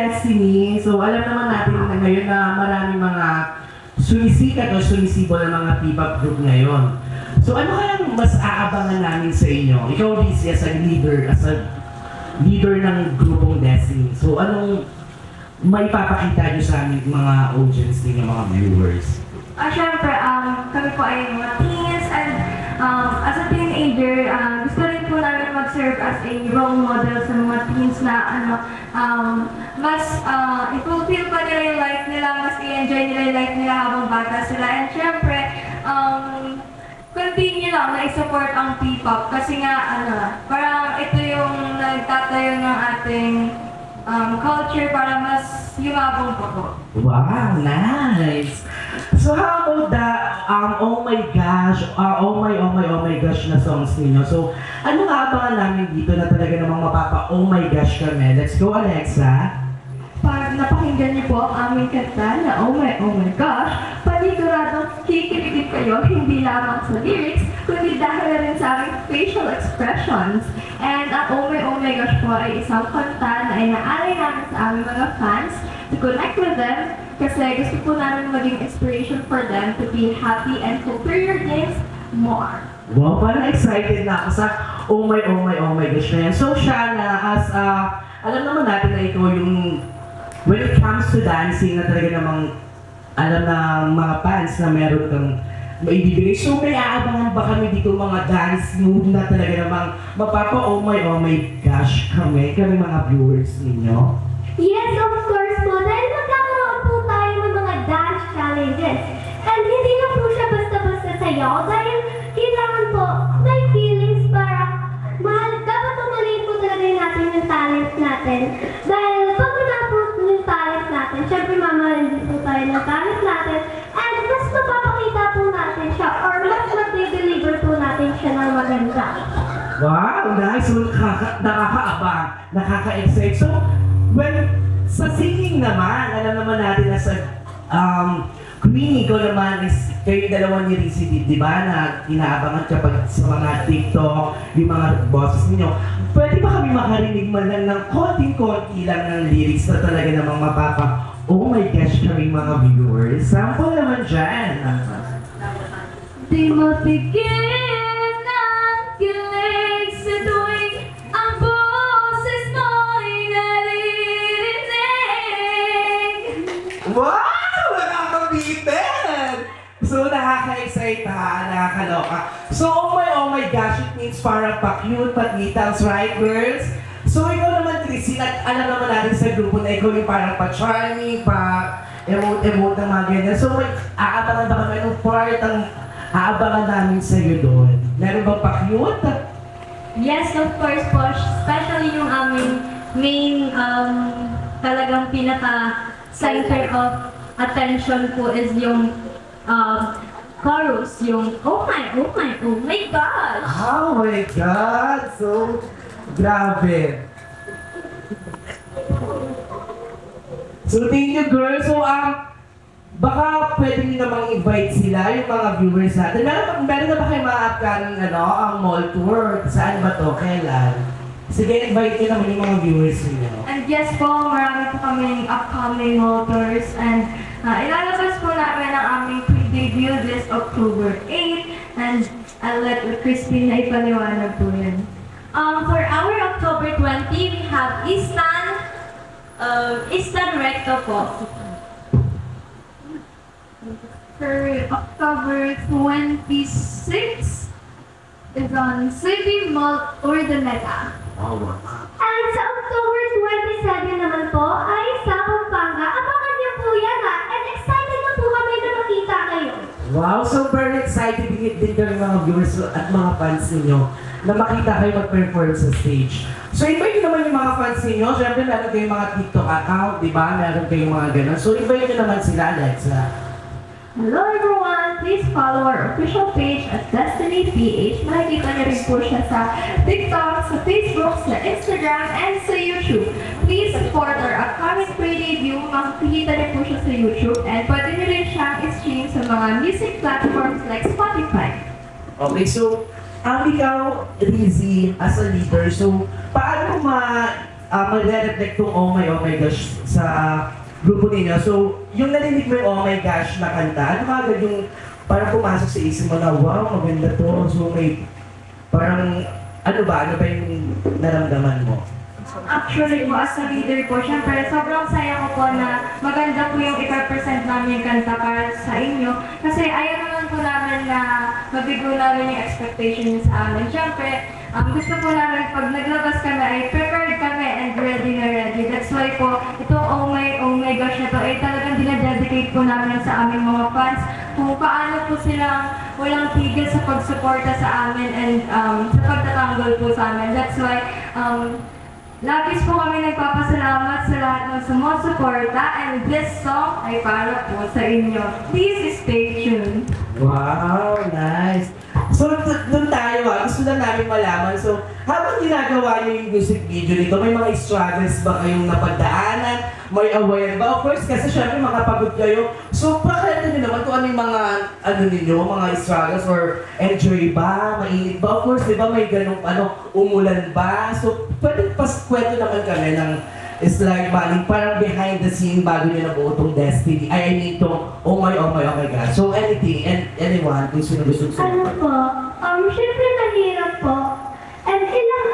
Destiny. So alam naman natin na ngayon na maraming mga sumisikat o sumisibol ng mga P-pop group ngayon. So ano kayang mas aabangan namin sa inyo? Ikaw, Lizzie, as a leader ng grupong Destiny. So anong may papakita nyo sa aming mga audience ninyo, mga viewers? Syempre, kami po ay mga teens and as a teenager, gusto rin po namin mag-serve as a role model sa mga teens na mas i-fulfill pa nila yung life nila, mas i-enjoy nila yung life nila habang bata sila. And syempre, continue lang na i-support ang P-pop kasi nga, parang ito yung nagtatayo ng ating culture para mas yumabong pa po. Wow, nice! So how about the oh my gosh na songs ninyo? So ano nga abangan namin dito na talaga namang mapapa oh my gosh kami? Let's go, Alexa! Pag napakinggan niyo po ang aming kanta na oh my gosh, paniguradong kikiligin kayo hindi lamang sa lyrics, kundi dahil rin sa aming facial expressions. And ang oh my gosh po ay isang kanta na inaalay namin sa aming mga fans to connect with them kasi gusto po namin maging inspiration for them to be happy and fulfill your dreams more. Wow, parang excited na ako sa oh my gosh na yan. So Shana, as alam naman natin na ikaw yung when it comes to dancing na talaga namang alam na mga fans na meron kang maibibigay. So may aabangan ba kami dito mga dance move na talaga namang mapapa oh my gosh kami mga viewers ninyo? Yes, of course po. Dahil magkakaroon po tayo ng mga dance challenges. And hindi lang po siya basta-basta sayaw dahil kailangan po may feelings para dapat umalit po talaga natin yung talent natin. Dahil pag pinapot yung talent natin, syempre mamahalin din po tayo ng talent natin and mas mapapakita po natin siya or mas mag-deliver po natin siya ng maganda. Wow, nice! So nakakaabang, nakaka-excite. So well, sa singing naman, alam naman natin na sa Queenie, ikaw naman is kayo dalawa ni Rizzy, di ba, na inaabangan kapag sa mga TikTok, yung mga boses ninyo. Pwede ba kami makarinig man lang ng konting-konti lang ng lyrics na talaga namang mapapa oh my gosh kami mga viewers? Sample naman dyan. Di matigil ang kilig sa tuwing ang boses mo'y naririnig. Wow! Nakakabitin! So, nakaka-excite ha, nakakaloka. So, oh my gosh, it means parang pa-cute, pa-titals, right, girls? So, ikaw naman, Chrissy, alam naman natin sa grupo na ikaw yung parang pa-charming, pa-emote ng mga ganyan. So, may aabangan ba kami ng part ang aabangan namin sa'yo doon? Meron ba pa-cute? Yes, of course po. Especially yung aming main talagang pinaka-center of attention po is yung chorus, yung oh my gosh! Oh my God! So, grabe. So, thank you, girls. So, baka pwede nyo namang invite sila, yung mga viewers natin. Meron na ba kayo mga upcoming, ang mall tour? Saan ba to? Kailan? Sige, invite nyo naman yung mga viewers nyo. And yes po, marami po kaming upcoming motors and ilalabas po namin ang aming pre-debut this October 8 and I'll let Christine na ipaliwanag po yan. For our October 20, we have Easton Recto po. For October 26 is on City Mall Urdaneta. Oh, wow. And sa October 27 naman po ay sa Pampanga. Abangan niyo po yan ha. And excited na po kami na makita kayo. Wow, so very excited din kami mga viewers at mga fans ninyo na makita kayo mag-perform sa stage. So, invite nyo naman yung mga fans ninyo. Siyempre, meron kayong mga TikTok account, di ba? Meron kayong mga ganun. So, invite nyo naman sila, Alexa. Hello everyone! Please follow our official page at Destiny PH. Makikita niyo rin po siya sa TikTok, sa Facebook, sa Instagram, and sa YouTube. Please support our upcoming pre-debut. Makikita niyo po siya sa YouTube. And pwede niyo rin siyang i-stream sa mga music platforms like Spotify. Okay, so, ikaw, Rizzy, as a leader, so, paano magre-reflect tong oh my gosh sa grupo ninyo. So, yung narinig mo yung oh my gosh na kanta, ano kagad yung parang pumasok sa isip mo na, wow, maganda to. So, may parang, ano ba yung naramdaman mo? Actually po, as a leader po, syempre sobrang saya ko po na maganda po yung i-represent namin yung kanta para sa inyo. Kasi ayaw naman po namin na mabigo namin yung expectation niyo sa amin. Syempre, gusto po namin pag naglabas kami ay prepared kami and ready na ready. That's why po, itong oh my gosh na to ay talagang dinadedicate po namin sa aming mga fans kung paano po silang walang tigil sa pagsuporta sa amin and sa pagtatanggol po sa amin. That's why, labis po kami nagpapasalamat sa lahat ng sumusuporta and this song ay para po sa inyo. Please stay tuned. Wow, nice. So, doon tayo gusto lang namin malaman. So, habang ginagawa niyo yung music video nito, may mga struggles ba kayong napagdaanan? May aware ba? Of course, kasi syempre makapagod kayo. So, pakilala niyo naman kung ano yung mga, mga struggles or enjoy ba? Mainit ba? Of course, di ba may ganong, umulan ba? So, pwede kwento naman kami ng like maling parang behind the scene bago nyo nabuo tong Destiny. I mean tong oh my God. So anything, and anyone, kung sino gusto Ano po, syempre mahirap po. And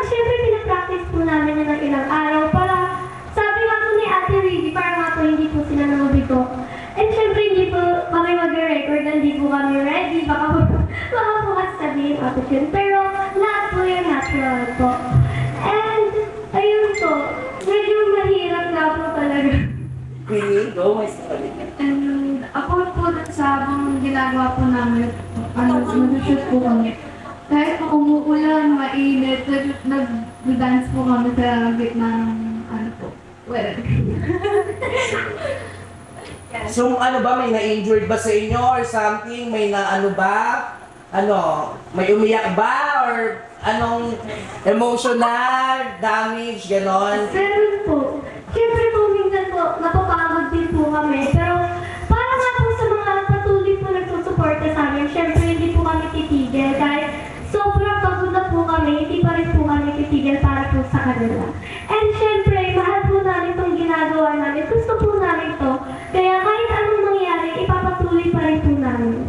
syempre pinapractice po namin yun ng ilang araw para, sabi nga po ni Ate Rizzy, para nga po hindi po sila namubigo. And syempre hindi po kami mag-record, hindi po kami ready, baka po kasi sabihin ako yun. Pero lahat po yung natural po. And ayun po, medyo mahirap na po talaga. Queenie, go, may story. And ako po sa habang ginagawa po namin, nag-shoot po kami. Kahit po umuulan, mainit, nag-dance po kami sa gitna ng So ano ba, may na-injured ba sa inyo or something? May na may umiyak ba or anong emotional damage, ganon? Pero po, syempre po minsan po, napapagod din po kami. Pero para nga po sa mga patuloy po nagsusuporta sa amin, syempre hindi po kami titigil. Kahit sobrang pagod na po kami, hindi pa rin po kami titigil para po sa kanila. And syempre, mahal po namin itong ginagawa namin. Gusto po namin to. Kaya kahit anong mangyari, ipapatuloy pa rin po namin.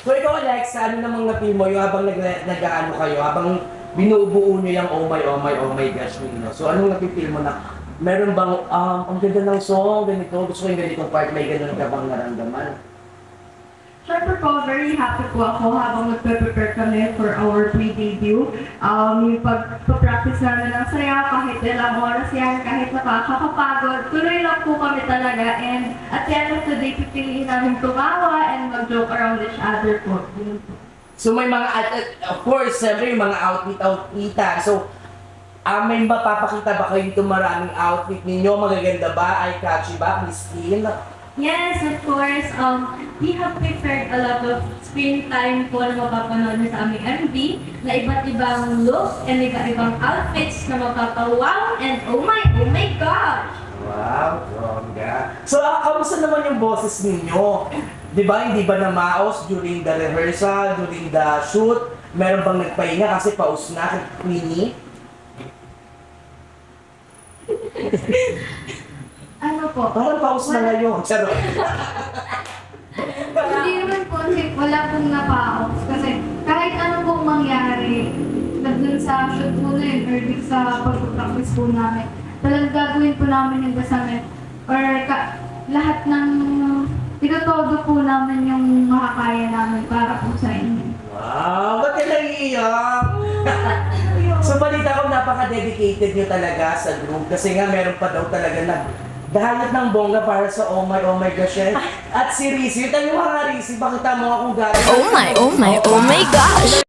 So ikaw, Alexa, ano namang na-feel mo yung habang nag-ano kayo, habang binubuo nyo yung oh my gosh ninyo. So anong na-feel mo na, meron bang, ang ganda ng song, ganito, gusto ko yung ganitong part, may ganun ka bang naramdaman? Siyempre po, very happy po ako habang nagpe-prepare kami for our pre-debut. Yung pag-practice namin ng saya, kahit ilang oras yan, kahit nakakapagod, tuloy lang po kami talaga. And at the end of the day, pipiliin namin tumawa and mag-joke around each other po. Yun po. So may mga, of course, siyempre yung mga outfit-outfitan. So, may mapapakita ba kayo dito maraming outfit ninyo? Magaganda ba? Eye-catchy ba? Christine? Yes, of course. We have prepared a lot of screen time po na mapapanood niyo sa aming MV na iba't ibang look and iba't ibang outfits na mapapawaw and oh my gosh! Wow, bongga. So, kamusta naman yung boses ninyo? Di ba, hindi ba namaos during the rehearsal, during the shoot? Meron bang nagpahinga kasi paus na kay Queenie? Ano po? Parang paus na ngayon. Charot. Hindi naman po, wala pong napaos. Kasi kahit ano pong mangyari, dun sa shoot po na yun, or dun sa pag-practice po namin, talagang gagawin po namin yung basamin. Or lahat ng itotodo po namin yung makakaya namin para po sa inyo. Wow, ba't ka naiiyak? So balita ko napaka-dedicated nyo talaga sa group kasi nga meron pa daw talaga na dahanap ng bongga para sa oh my gosh. At si Rizzy, tayo nga Rizzy, pakita mo akong gano'n. Oh my gosh!